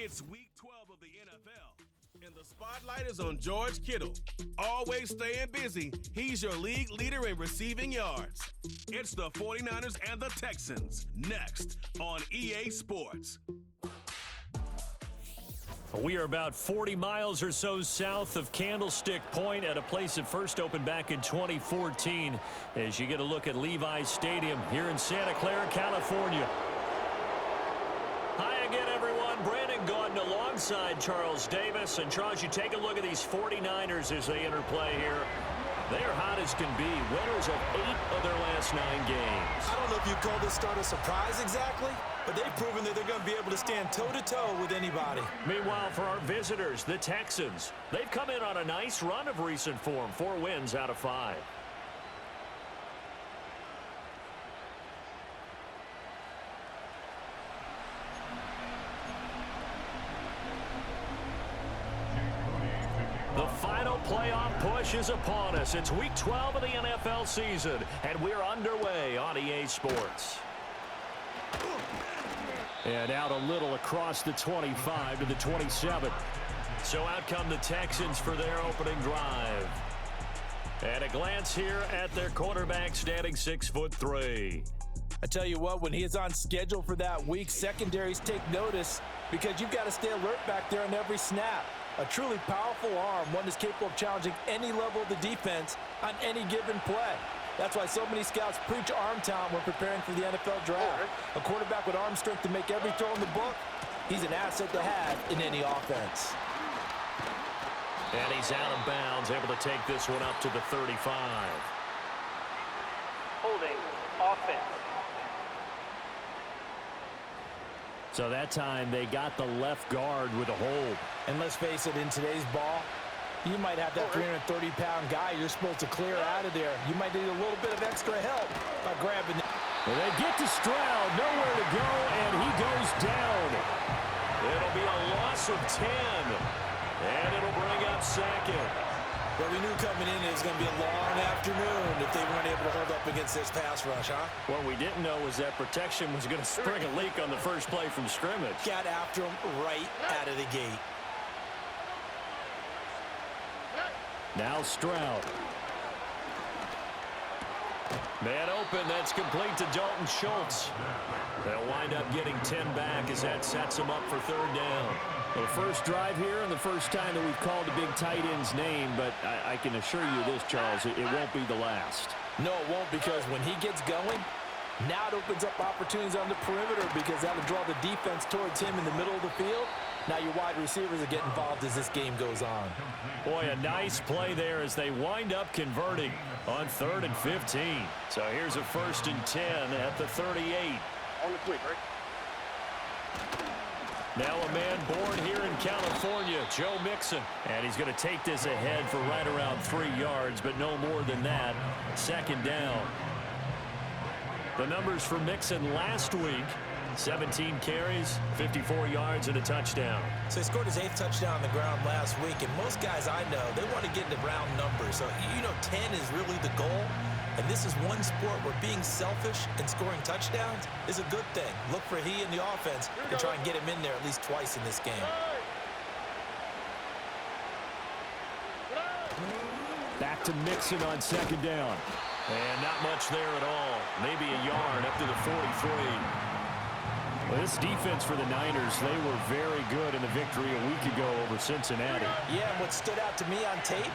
It's Week 12 of the NFL, and the spotlight is on George Kittle. Always staying busy, he's your league leader in receiving yards. It's the 49ers and the Texans, next on EA Sports. We are about 40 miles or so south of Candlestick Point at a place that first opened back in 2014 as you get a look at Levi's Stadium here in Santa Clara, California. Hi again, everyone. Brandon Gaudin alongside Charles Davis. And Charles, you take a look at these 49ers as they interplay here. They are hot as can be. Winners of 8 of their last 9 games. I don't know if you call this start a surprise exactly, but they've proven that they're going to be able to stand toe-to-toe with anybody. Meanwhile, for our visitors, the Texans, they've come in on a nice run of recent form. 4 wins out of 5. The final playoff push is upon us. It's Week 12 of the NFL season, and we're underway on EA Sports. And out a little across the 25 to the 27. So out come the Texans for their opening drive. And a glance here at their quarterback standing 6'3". I tell you what, when he is on schedule for that week, secondaries take notice because you've got to stay alert back there on every snap. A truly powerful arm, one that's capable of challenging any level of the defense on any given play. That's why so many scouts preach arm talent when preparing for the NFL draft. A quarterback with arm strength to make every throw in the book, he's an asset to have in any offense. And he's out of bounds, able to take this one up to the 35. Holding offense. So that time they got the left guard with a hold. And let's face it, in today's ball, you might have that 330-pound guy you're supposed to clear out of there. You might need a little bit of extra help by grabbing it. Well, they get to Stroud, nowhere to go, and he goes down. It'll be a loss of 10, and it'll bring up second. Well, we knew coming in it was going to be a long afternoon if they weren't able to hold up against this pass rush, huh? What we didn't know was that protection was going to spring a leak on the first play from scrimmage. Got after him right out of the gate. Now Stroud. Man open, that's complete to Dalton Schultz. They'll wind up getting 10 back as that sets them up for third down. Well, the first drive here and the first time that we've called a big tight end's name, but I can assure you this, Charles, it won't be the last. No, it won't, because when he gets going, now it opens up opportunities on the perimeter because that'll draw the defense towards him in the middle of the field. Now your wide receivers are getting involved as this game goes on. Boy, a nice play there as they wind up converting on 3rd and 15. So here's a 1st and 10 at the 38. On the quick, right? Now a man born here in California, Joe Mixon. And he's going to take this ahead for right around 3 yards, but no more than that. 2nd down. The numbers for Mixon last week: 17 carries, 54 yards, and a touchdown. So he scored his 8th touchdown on the ground last week, and most guys I know, they want to get into round numbers. So, 10 is really the goal, and this is one sport where being selfish and scoring touchdowns is a good thing. Look for he and the offense to try and get him in there at least twice in this game. Back to Mixon on 2nd down. And not much there at all. Maybe a yard up to the 43. Well, this defense for the Niners, they were very good in the victory a week ago over Cincinnati. Yeah, and what stood out to me on tape,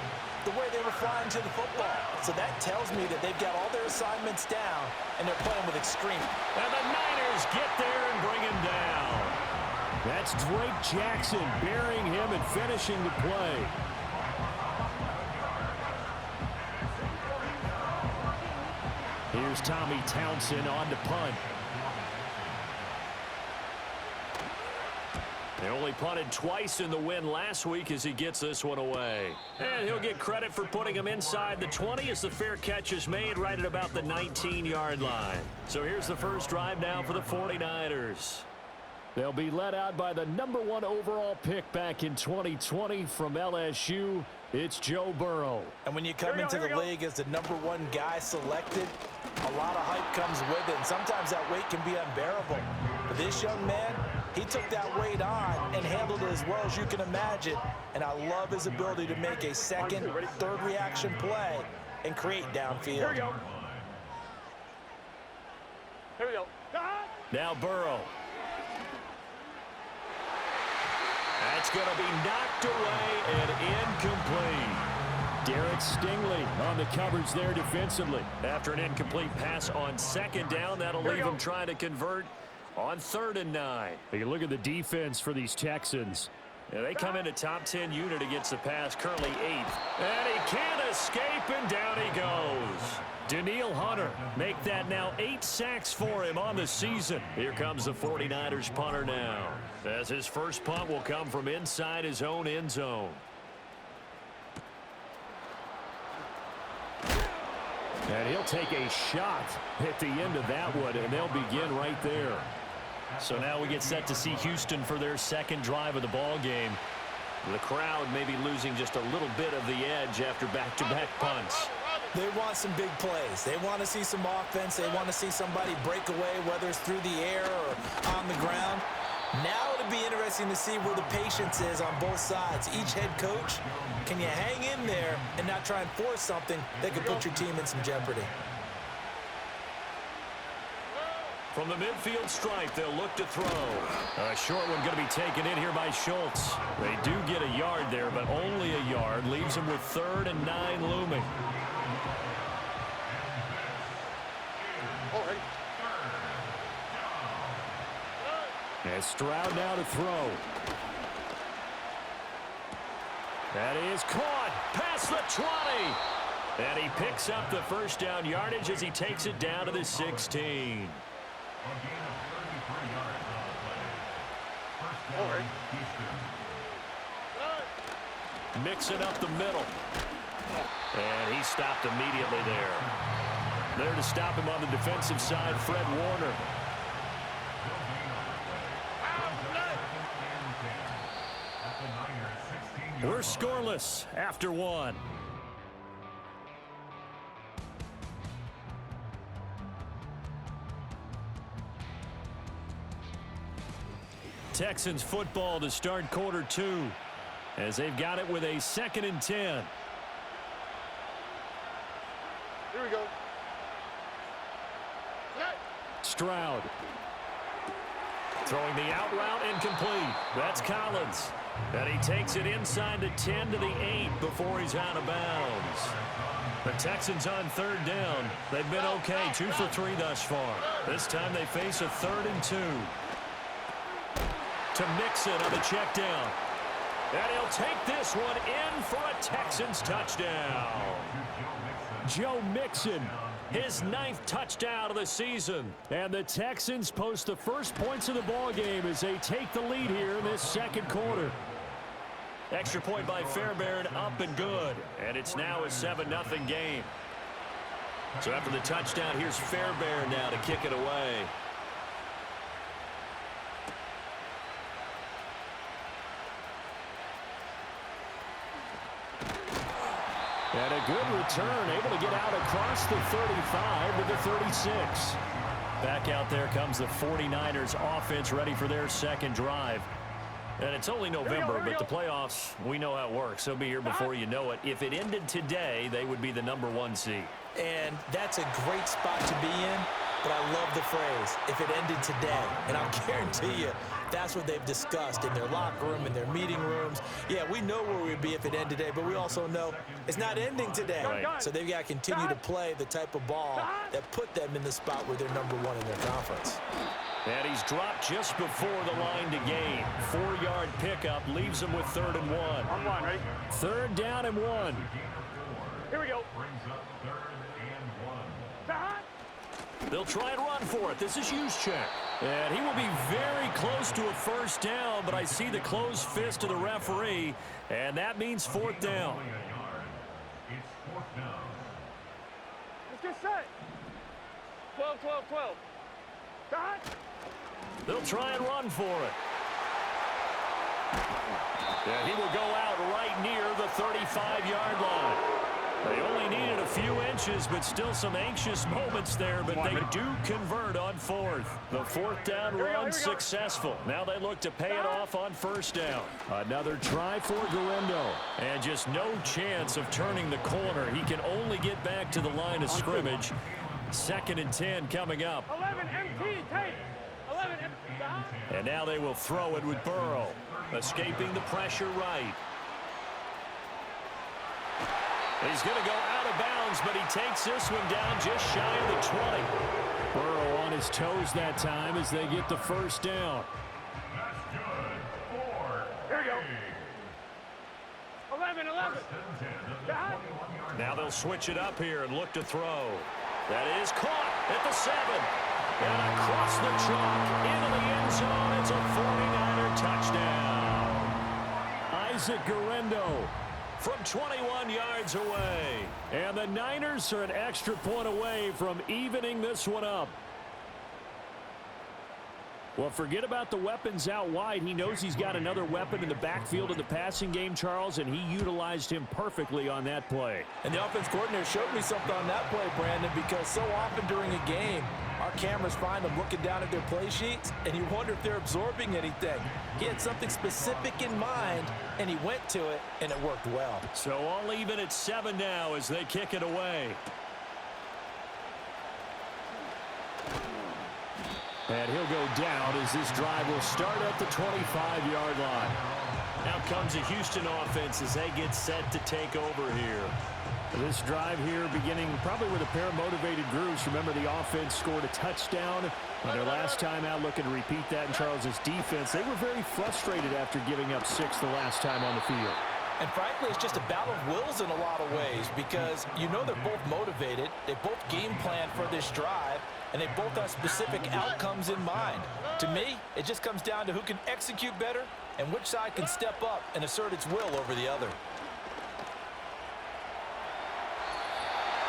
the way they were flying to the football. So that tells me that they've got all their assignments down, and they're playing with extreme. And the Niners get there and bring him down. That's Drake Jackson burying him and finishing the play. Here's Tommy Townsend on to punt. They only punted twice in the win last week as he gets this one away. And he'll get credit for putting him inside the 20 as the fair catch is made right at about the 19-yard line. So here's the first drive now for the 49ers. They'll be led out by the #1 overall pick back in 2020 from LSU. It's Joe Burrow. And when you come into the league as the #1 guy selected, a lot of hype comes with it, and sometimes that weight can be unbearable. But this young man, he took that weight on and handled as well as you can imagine, and I love his ability to make a second, third reaction play and create downfield. Here we go. Here we go. Now Burrow. That's going to be knocked away and incomplete. Derek Stingley on the coverage there defensively. After an incomplete pass on second down, that'll leave him trying to convert on 3rd and 9. You look at the defense for these Texans. Yeah, they come into top 10 unit against the pass, currently 8th. And he can't escape, and down he goes. Danielle Hunter make that now 8 sacks for him on the season. Here comes the 49ers punter now, as his first punt will come from inside his own end zone. And he'll take a shot at the end of that one, and they'll begin right there. So now we get set to see Houston for their second drive of the ball game. The crowd may be losing just a little bit of the edge after back-to-back punts. They want some big plays. They want to see some offense. They want to see somebody break away, whether it's through the air or on the ground. Now it'll be interesting to see where the patience is on both sides. Each head coach, can you hang in there and not try and force something that could put your team in some jeopardy? From the midfield stripe, they'll look to throw. A short one going to be taken in here by Schultz. They do get a yard there, but only a yard. Leaves them with 3rd and 9 looming. And Stroud now to throw. That is caught past the 20. And he picks up the first down yardage as he takes it down to the 16. Mixing up the middle. And he stopped immediately there. There to stop him on the defensive side, Fred Warner. We're scoreless after 1. Texans football to start quarter 2 as they've got it with a 2nd and 10. Here we go. Stroud. Throwing the out route incomplete. That's Collins. And he takes it inside the 10 to the 8 before he's out of bounds. The Texans on 3rd down. They've been okay, 2 for 3 thus far. This time they face a 3rd and 2. To Mixon on the check down. And he'll take this one in for a Texans touchdown. Joe Mixon, his 9th touchdown of the season. And the Texans post the first points of the ball game as they take the lead here in this second quarter. Extra point by Fairbairn, up and good. And it's now a 7-0 game. So after the touchdown, here's Fairbairn now to kick it away. And a good return, able to get out across the 35 to the 36. Back out there comes the 49ers offense, ready for their second drive. And it's only November, but the playoffs, we know how it works. They'll be here before you know it. If it ended today, they would be the #1 seed. And that's a great spot to be in, but I love the phrase, if it ended today. And I'll guarantee you, that's what they've discussed in their locker room, in their meeting rooms. Yeah, we know where we'd be if it ended today, but we also know it's not ending today. Right. So they've got to continue to play the type of ball that put them in the spot where they're #1 in their conference. And he's dropped just before the line to gain. 4-yard pickup leaves him with 3rd and 1. On 1, ready? 3rd down and 1. Here we go. They'll try and run for it. This is Juszczyk. And he will be very close to a first down, but I see the closed fist of the referee, and that means 4th down. Let's get set. 12, 12, 12. Start. They'll try and run for it. And he will go out right near the 35-yard line. They only needed a few inches, but still some anxious moments there, but they do convert on fourth. The fourth down run successful. Now they look to pay it off on first down. Another try for Garendo. And just no chance of turning the corner. He can only get back to the line of scrimmage. 2nd and 10 coming up. 11 MT, take. 11 MT. And now they will throw it with Burrow. Escaping the pressure right. He's going to go out of bounds, but he takes this one down just shy of the 20. Burrow on his toes that time as they get the first down. Here we go. 11. Now they'll switch it up here and look to throw. That is caught at the 7. And across the chalk into the end zone. It's a 49er touchdown. Isaac Garendo from 21 yards away. And the Niners are an extra point away from evening this one up. Well, forget about the weapons out wide. He knows he's got another weapon in the backfield of the passing game, Charles, and he utilized him perfectly on that play. And the offense coordinator showed me something on that play, Brandon, because so often during a game, our cameras find them looking down at their play sheets, and you wonder if they're absorbing anything. He had something specific in mind, and he went to it, and it worked well. So all even at 7 now as they kick it away. And he'll go down as this drive will start at the 25-yard line. Now comes the Houston offense as they get set to take over here. This drive here beginning probably with a pair of motivated groups. Remember, the offense scored a touchdown on their last time out. Looking to repeat that in Charles's defense. They were very frustrated after giving up 6 the last time on the field. And frankly, it's just a battle of wills in a lot of ways because you know they're both motivated. They both game plan for this drive, and they both have specific outcomes in mind. To me, it just comes down to who can execute better and which side can step up and assert its will over the other.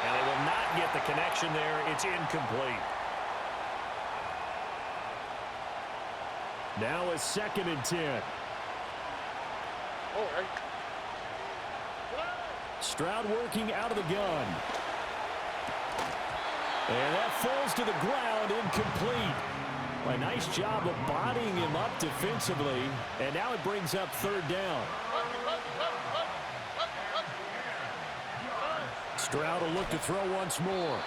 And they will not get the connection there. It's incomplete. Now a 2nd and 10. All right. Stroud working out of the gun. And that falls to the ground, incomplete. A nice job of bodying him up defensively. And now it brings up 3rd down. Stroud will look to throw once more.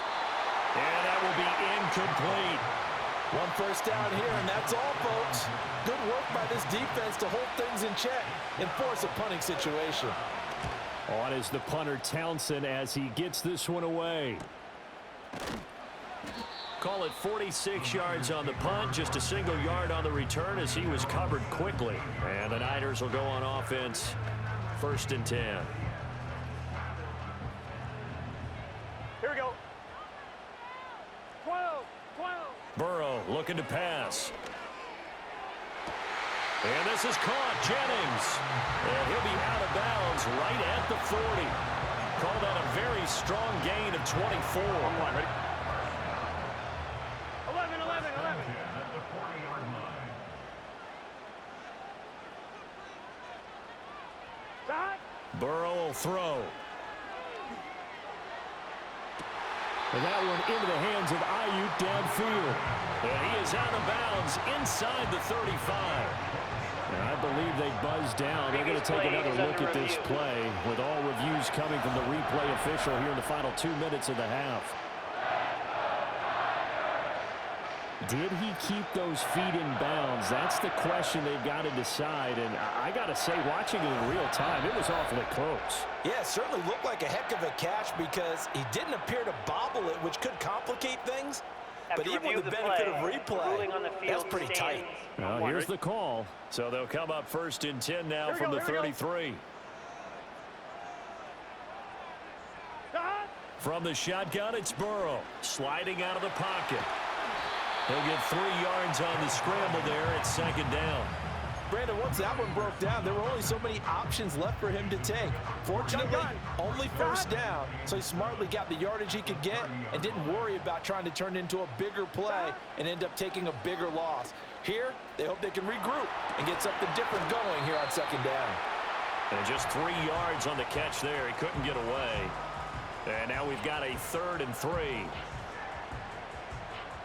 And that will be incomplete. 1 first down here, and that's all, folks. Good work by this defense to hold things in check and force a punting situation. On is the punter Townsend as he gets this one away. Call it 46 yards on the punt, just a single yard on the return as he was covered quickly. And the Niners will go on offense, 1st and 10. Here we go. 12. Burrow looking to pass. And this is caught. Jennings. And he'll be out of bounds right at the 40. Call that a very strong gain of 24. 11. Burrow will throw. And that one into the hands of Ayuk downfield. And he is out of bounds inside the 35. And I believe they buzzed down. They're going to take another look at this play with all reviews coming from the replay official here in the final 2 minutes of the half. Did he keep those feet in bounds? That's the question they've got to decide. And I got to say, watching it in real time, it was awfully close. Yeah, it certainly looked like a heck of a catch because he didn't appear to bobble it, which could complicate things. But even with the benefit of replay, that's pretty tight. Well, here's the call. So they'll come up 1st and 10 now from the 33. From the shotgun, it's Burrow sliding out of the pocket. He'll get 3 yards on the scramble there at 2nd down. Brandon, once that one broke down, there were only so many options left for him to take. Fortunately, only 1st down, so he smartly got the yardage he could get and didn't worry about trying to turn it into a bigger play and end up taking a bigger loss. Here, they hope they can regroup and get something different going here on 2nd down. And just 3 yards on the catch there. He couldn't get away. And now we've got a 3rd and 3.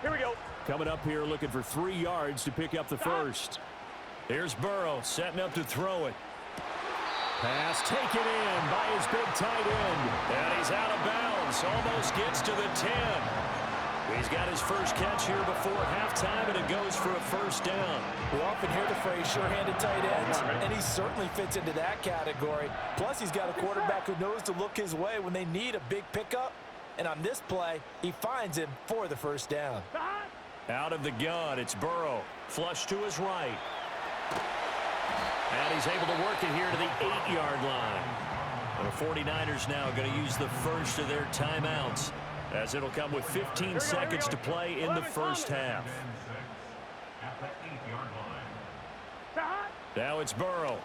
Here we go. Coming up here looking for 3 yards to pick up the first. Here's Burrow setting up to throw it. Pass taken in by his big tight end. And he's out of bounds. Almost gets to the 10. He's got his first catch here before halftime, and it goes for a first down. We often hear the phrase sure-handed tight ends, and he certainly fits into that category. Plus, he's got a quarterback who knows to look his way when they need a big pickup. And on this play, he finds him for the first down. Out of the gun, it's Burrow. Flush to his right. And he's able to work it here to the 8-yard line. And the 49ers now going to use the first of their timeouts, as it'll come with 15 seconds to play in the first half. Now it's Burrow.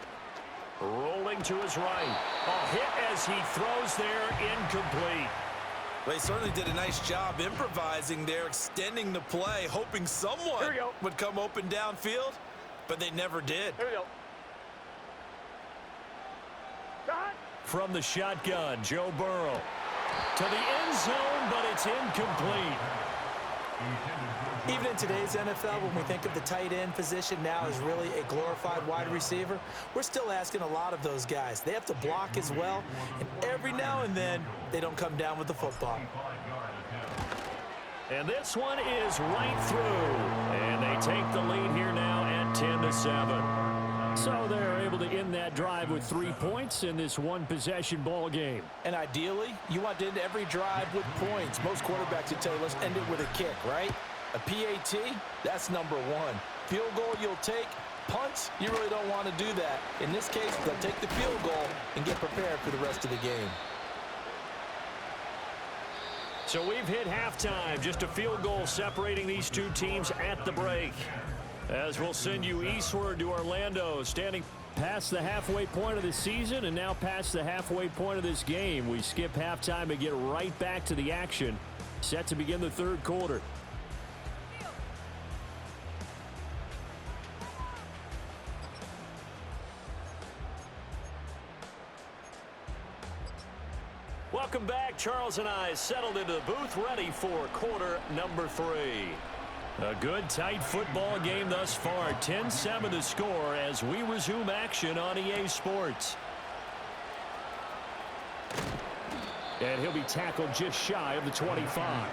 Rolling to his right. A hit as he throws there, incomplete. Well, he certainly did a nice job improvising there, extending the play, hoping someone would come open downfield, but they never did. Here we go. From the shotgun, Joe Burrow. To the end zone, but it's incomplete. Even in today's NFL, when we think of the tight end position now as really a glorified wide receiver, we're still asking a lot of those guys. They have to block as well, and every now and then, they don't come down with the football. And this one is right through. And they take the lead here now at 10-7. So they're able to end that drive with 3 points in this one-possession ball game. And ideally, you want to end every drive with points. Most quarterbacks would tell you, let's end it with a kick, right? A PAT, that's number 1. Field goal you'll take. Punts, you really don't want to do that. In this case, they'll take the field goal and get prepared for the rest of the game. So we've hit halftime. Just a field goal separating these two teams at the break. As we'll send you eastward to Orlando, standing past the halfway point of the season and now past the halfway point of this game. We skip halftime and get right back to the action. Set to begin the third quarter. Welcome back. Charles and I settled into the booth, ready for quarter number 3. A good, tight football game thus far. 10-7 to score as we resume action on EA Sports. And he'll be tackled just shy of the 25.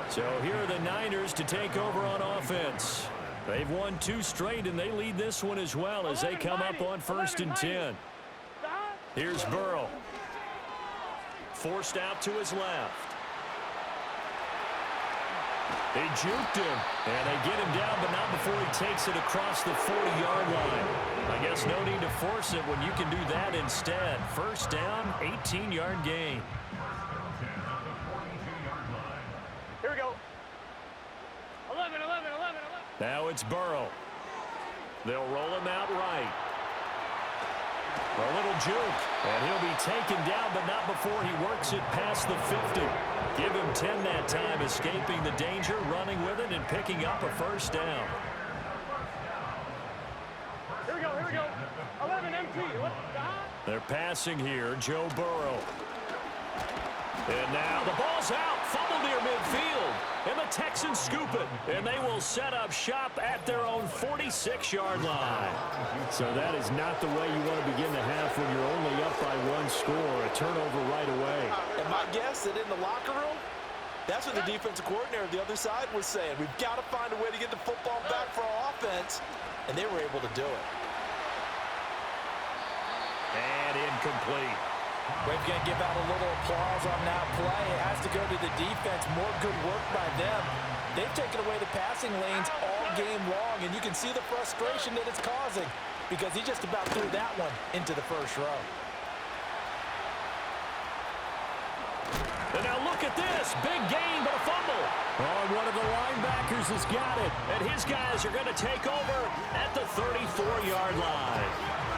So here are the Niners to take over on offense. They've won 2 straight, and they lead this one as well as they come up on 1st and 10. Here's Burrow. Forced out to his left. They juked him, and they get him down, but not before he takes it across the 40-yard line. I guess no need to force it when you can do that instead. First down, 18-yard gain. Here we go. 11. Now it's Burrow. They'll roll him out right. A little juke, and he'll be taken down, but not before he works it past the 50. Give him 10 that time, escaping the danger, running with it, and picking up a first down. Here we go. 11 empty. They're passing here, Joe Burrow. And now the ball's out, fumbled near midfield, and the Texans scoop it, and they will set up shop at their own 46-yard line. So that is not the way you want to begin the half when you're only up by 1 score, a turnover right away. And my guess that in the locker room, that's what the defensive coordinator of the other side was saying. We've got to find a way to get the football back for our offense, and they were able to do it. And incomplete. We're going to give out a little applause on that play. It has to go to the defense. More good work by them. They've taken away the passing lanes all game long, and you can see the frustration that it's causing because he just about threw that one into the first row. And now look at this. Big gain, but a fumble. Oh, one of the linebackers has got it. And his guys are going to take over at the 34-yard line.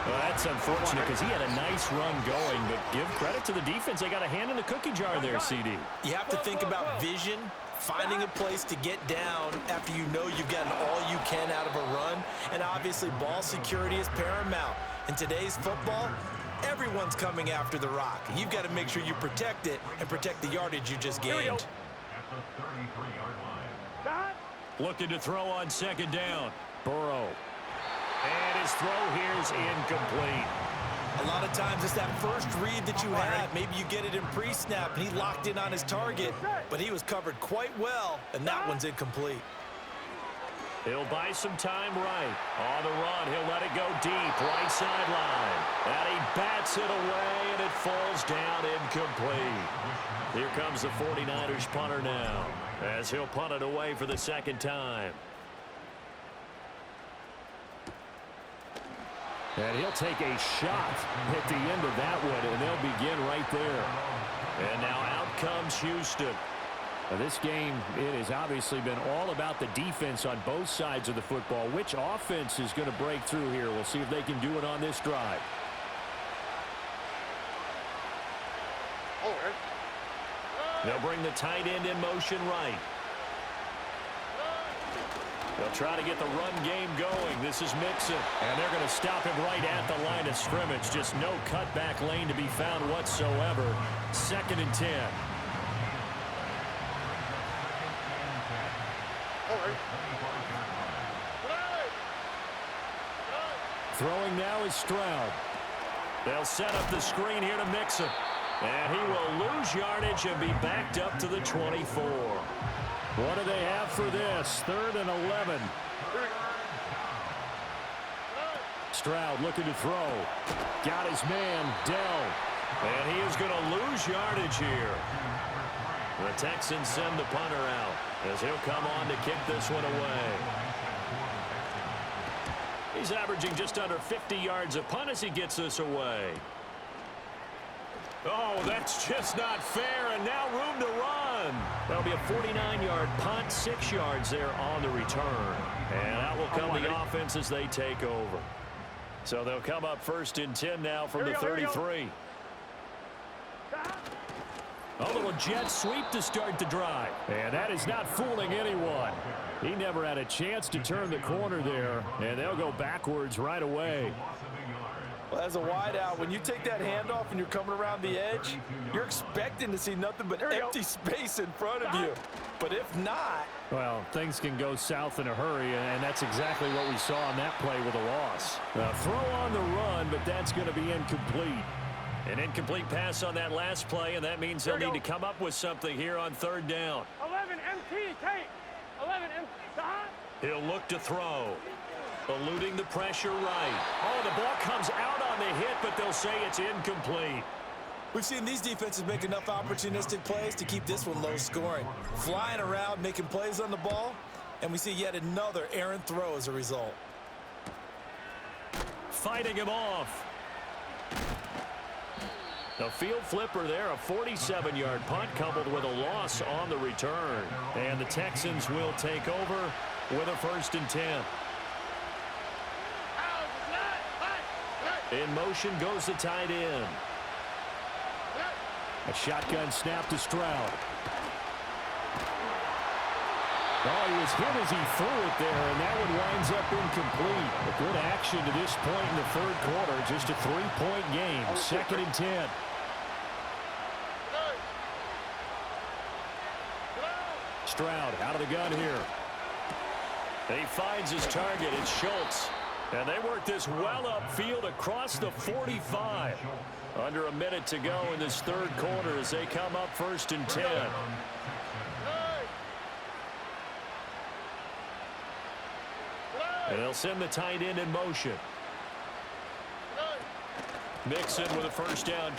Well, that's unfortunate because he had a nice run going, but give credit to the defense. They got a hand in the cookie jar there, CD. You have to think about vision, finding a place to get down after you know you've gotten all you can out of a run, and obviously ball security is paramount. In today's football, Everyone's coming after the rock. You've got to make sure you protect it and protect the yardage you just gained. Looking to throw on second down. Burrow. And his throw here is incomplete. A lot of times it's that first read that you had. Maybe you get it in pre-snap, and he locked in on his target, but he was covered quite well, and that one's incomplete. He'll buy some time right. On the run, he'll let it go deep, right sideline. And he bats it away, and it falls down incomplete. Here comes the 49ers punter now, as he'll punt it away for the second time. And he'll take a shot at the end of that one, and they'll begin right there. And now out comes Houston. Now this game, it has obviously been all about the defense on both sides of the football. Which offense is going to break through here? We'll see if they can do it on this drive. They'll bring the tight end in motion right. They'll try to get the run game going. This is Mixon. And they're going to stop him right at the line of scrimmage. Just no cutback lane to be found whatsoever. 2nd and 10. Throwing now is Stroud. They'll set up the screen here to Mixon. And he will lose yardage and be backed up to the 24. What do they have for this? 3rd and 11. Stroud looking to throw. Got his man, Dell. And he is going to lose yardage here. The Texans send the punter out as he'll come on to kick this one away. He's averaging just under 50 yards a punt as he gets this away. Oh, that's just not fair, and now room to run. That'll be a 49-yard punt, 6 yards there on the return. And that will come the offense as they take over. So they'll come up 1st and 10 now from the 33. A little jet sweep to start the drive. And that is not fooling anyone. He never had a chance to turn the corner there, and they'll go backwards right away. Well, as a wideout, when you take that handoff and you're coming around the edge, you're expecting to see nothing but empty space in front of you. But if not... Well, things can go south in a hurry, and that's exactly what we saw on that play with a loss. Throw on the run, but that's going to be incomplete. An incomplete pass on that last play, and that means they'll need to come up with something here on 3rd down. 11 MT, take. 11 MT, stop. He'll look to throw. Eluding the pressure right. Oh, the ball comes out on the hit, but they'll say it's incomplete. We've seen these defenses make enough opportunistic plays to keep this one low scoring. Flying around, making plays on the ball, and we see yet another errant throw as a result. Fighting him off. A field flipper there, a 47-yard punt coupled with a loss on the return. And the Texans will take over with a 1st and 10. In motion goes the tight end. A shotgun snap to Stroud. Oh, he was hit as he threw it there, and that one winds up incomplete. A good action to this point in the 3rd quarter. Just a 3-point game. 2nd and 10. Stroud out of the gun here. He finds his target. It's Schultz. And they work this well upfield across the 45. Under a minute to go in this 3rd quarter as they come up 1st and 10. And they'll send the tight end in motion. Mixon with a 1st down.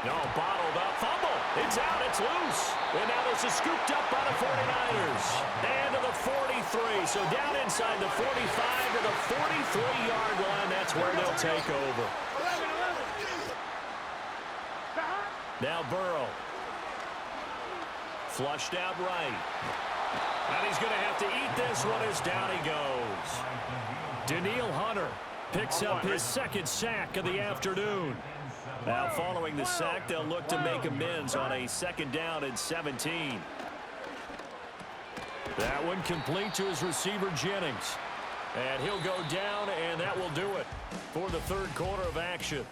No, bottled up. Fumble. It's out. It's loose. And now this is scooped up by the 49ers. And to the 43. So down inside the 45 to the 43-yard line. That's where they'll take over. Now Burrow. Flushed out right. And he's going to have to eat this one as down he goes. Danielle Hunter picks up his 2nd sack of the afternoon. Now following the sack, they'll look to make amends on a 2nd down and 17. That one complete to his receiver, Jennings. And he'll go down, and that will do it for the 3rd quarter of action.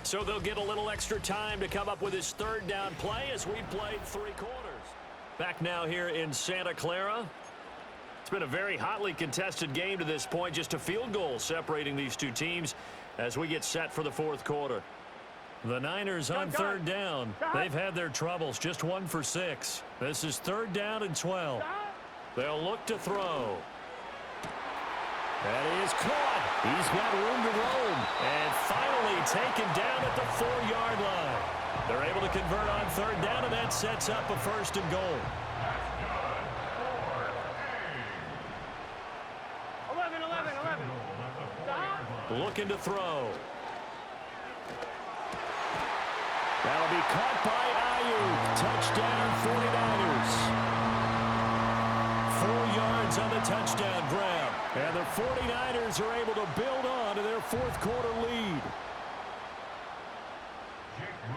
So they'll get a little extra time to come up with his third down play as we played 3 quarters. Back now here in Santa Clara. It's been a very hotly contested game to this point. Just a field goal separating these two teams as we get set for the 4th quarter. The Niners on 3rd down. They've had their troubles. Just 1 for 6. This is 3rd down and 12. They'll look to throw. That is caught. He's got room to roam. And finally taken down at the 4-yard line. They're able to convert on 3rd down, and that sets up a 1st and goal. 11. Looking to throw. That'll be caught by Ayuk. Touchdown 49ers. 4 yards on the touchdown grab. And the 49ers are able to build on to their 4th quarter lead.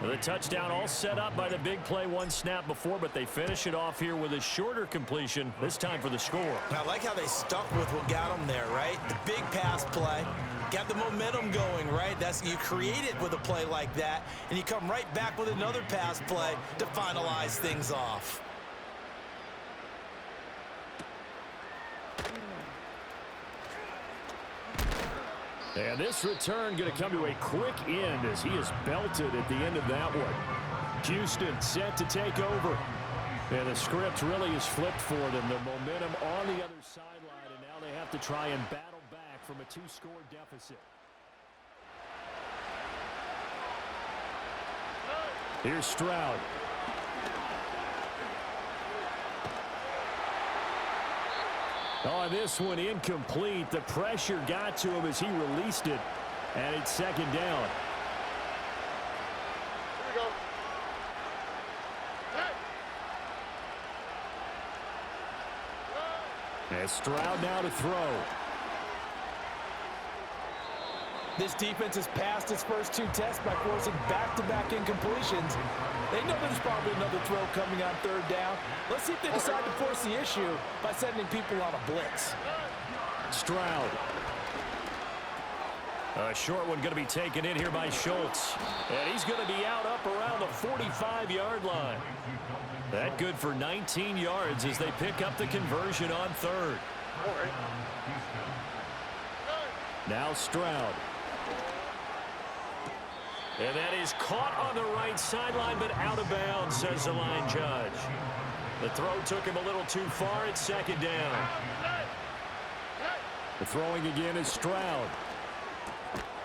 The touchdown all set up by the big play 1 snap before, but they finish it off here with a shorter completion, this time for the score. I like how they stuck with what got them there, right? The big pass play. Got the momentum going, right? You create it with a play like that, and you come right back with another pass play to finalize things off. And this return going to come to a quick end as he is belted at the end of that one. Houston set to take over. And the script really is flipped for them. The momentum on the other sideline, and now they have to try and battle back from a 2-score deficit. Here's Stroud. Oh, this one incomplete. The pressure got to him as he released it, and it's 2nd down. Here we go. Hey. And Stroud now to throw. This defense has passed its first 2 tests by forcing back-to-back incompletions. They know there's probably another throw coming on 3rd down. Let's see if they decide to force the issue by sending people on a blitz. Stroud. A short one going to be taken in here by Schultz. And he's going to be out up around the 45-yard line. That good for 19 yards as they pick up the conversion on 3rd. Now Stroud. And that is caught on the right sideline, but out of bounds, says the line judge. The throw took him a little too far. It's 2nd down. The throwing again is Stroud.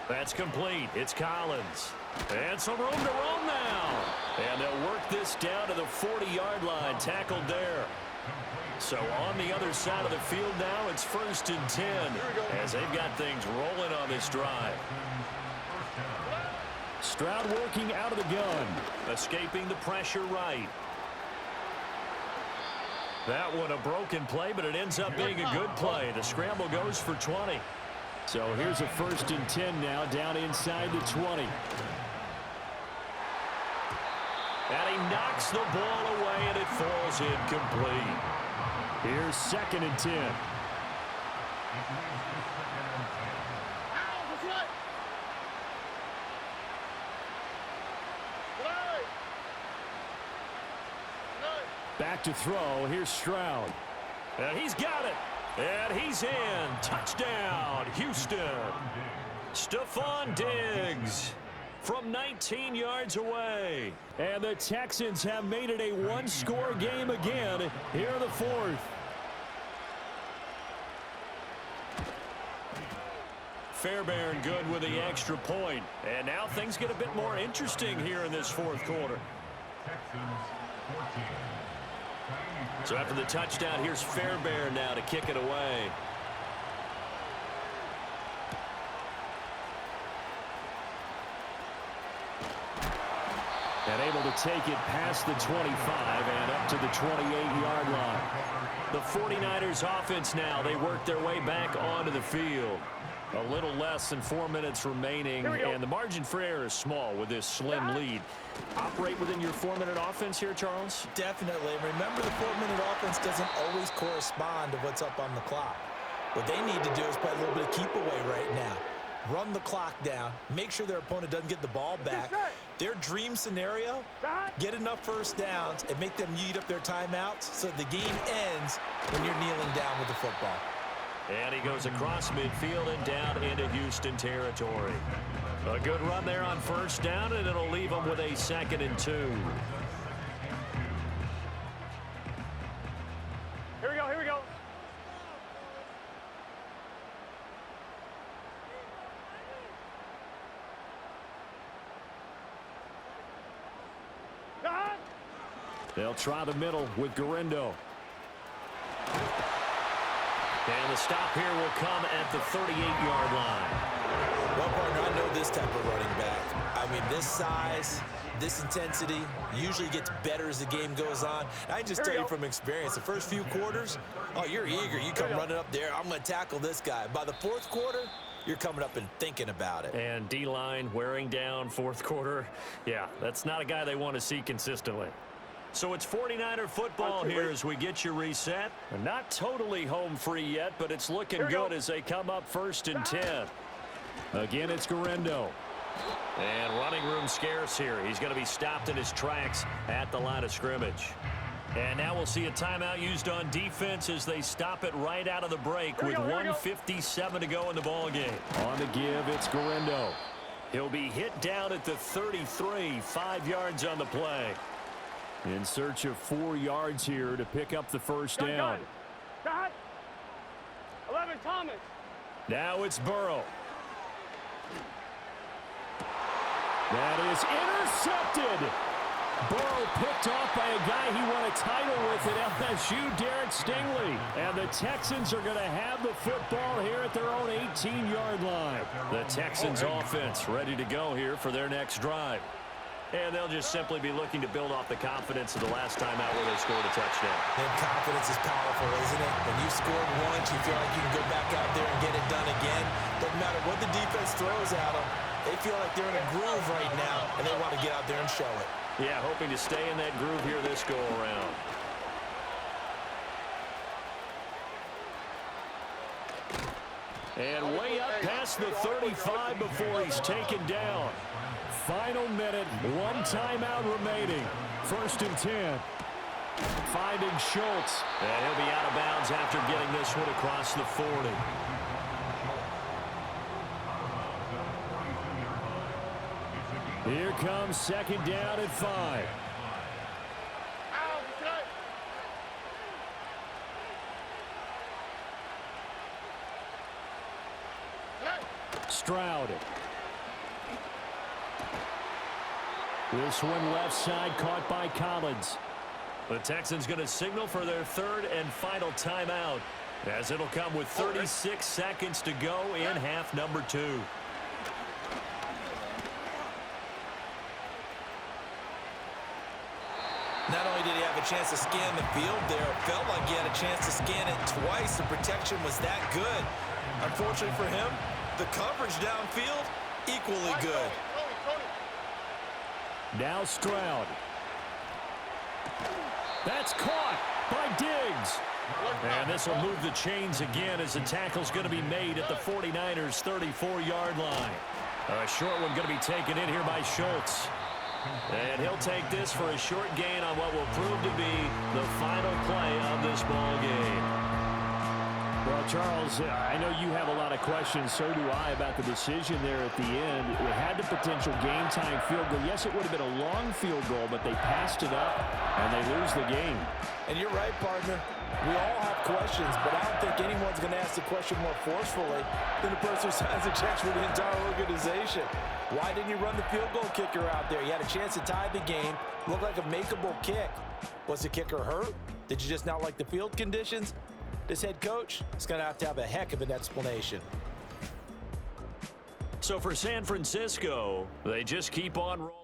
That's complete. It's Collins. And some room to roam now. And they'll work this down to the 40-yard line. Tackled there. So on the other side of the field now, it's 1st and 10 as they've got things rolling on this drive. Stroud working out of the gun. Escaping the pressure right. That one a broken play, but it ends up being a good play. The scramble goes for 20. So here's a 1st and 10 now down inside the 20. And he knocks the ball away, and it falls incomplete. Here's 2nd and 10. Back to throw. Here's Stroud. And he's got it. And he's in. Touchdown, Houston. Stephon Diggs from 19 yards away. And the Texans have made it a 1-score game again here in the 4th. Fairbairn good with the extra point. And now things get a bit more interesting here in this 4th quarter. So after the touchdown, here's Fairbairn now to kick it away. And able to take it past the 25 and up to the 28-yard line. The 49ers offense now, they work their way back onto the field. A little less than 4 minutes remaining, and the margin for error is small with this slim lead. Operate within your 4-minute offense here, Charles? Definitely. Remember, the 4-minute offense doesn't always correspond to what's up on the clock. What they need to do is play a little bit of keep away right now. run the clock down, make sure their opponent doesn't get the ball back. Their dream scenario, get enough first downs and make them eat up their timeouts so the game ends when you're kneeling down with the football. And he goes across midfield and down into Houston territory. A good run there on first down, and it'll leave them with a 2nd and 2. Here we go, here we go. They'll try the middle with Garindo. And the stop here will come at the 38-yard line. Well, partner, I know this type of running back. I mean, this size, this intensity usually gets better as the game goes on. I just tell you from experience, the first few quarters, oh, you're eager. You come running up there, I'm going to tackle this guy. By the fourth quarter, you're coming up and thinking about it. And D-line wearing down fourth quarter. Yeah, that's not a guy they want to see consistently. So it's 49er football here as we get you reset. Not totally home free yet, but it's looking good as they come up 1st and 10. Again, it's Garindo. And running room scarce here. He's going to be stopped in his tracks at the line of scrimmage. And now we'll see a timeout used on defense as they stop it right out of the break with 1:57 to go in the ballgame. On the give, it's Garindo. He'll be hit down at the 33, 5 yards on the play. In search of 4 yards here to pick up the first down. Got 11, Thomas. Now it's Burrow. That is intercepted. Burrow picked off by a guy he won a title with at LSU, Derek Stingley. And the Texans are going to have the football here at their own 18-yard line. The Texans offense ready to go here for their next drive. And they'll just simply be looking to build off the confidence of the last time out where they scored a touchdown. And confidence is powerful, isn't it? When you scored once, you feel like you can go back out there and get it done again. Doesn't matter what the defense throws at them. They feel like they're in a groove right now, and they want to get out there and show it. Yeah, hoping to stay in that groove here this go-around. And way up past the 35 before he's taken down. Final minute, 1 timeout remaining. 1st and 10. Finding Schultz. And he'll be out of bounds after getting this one across the 40. Here comes 2nd down and 5. Stroud. This one left side caught by Collins. The Texans going to signal for their 3rd and final timeout as it'll come with 36 seconds to go in half number 2. Not only did he have a chance to scan the field there, it felt like he had a chance to scan it twice. The protection was that good. Unfortunately for him, the coverage downfield, equally good. Now Stroud. That's caught by Diggs. And this will move the chains again as the tackle's going to be made at the 49ers' 34-yard line. A short one going to be taken in here by Schultz. And he'll take this for a short gain on what will prove to be the final play of this ball game. Well, Charles, I know you have a lot of questions. So do I about the decision there at the end. It had the potential game-time field goal. Yes, it would have been a long field goal, but they passed it up, and they lose the game. And you're right, partner. We all have questions, but I don't think anyone's going to ask the question more forcefully than the person who signs the checks for the entire organization. Why didn't you run the field goal kicker out there? You had a chance to tie the game. Looked like a makeable kick. Was the kicker hurt? Did you just not like the field conditions? This head coach is going to have a heck of an explanation. So for San Francisco, they just keep on rolling.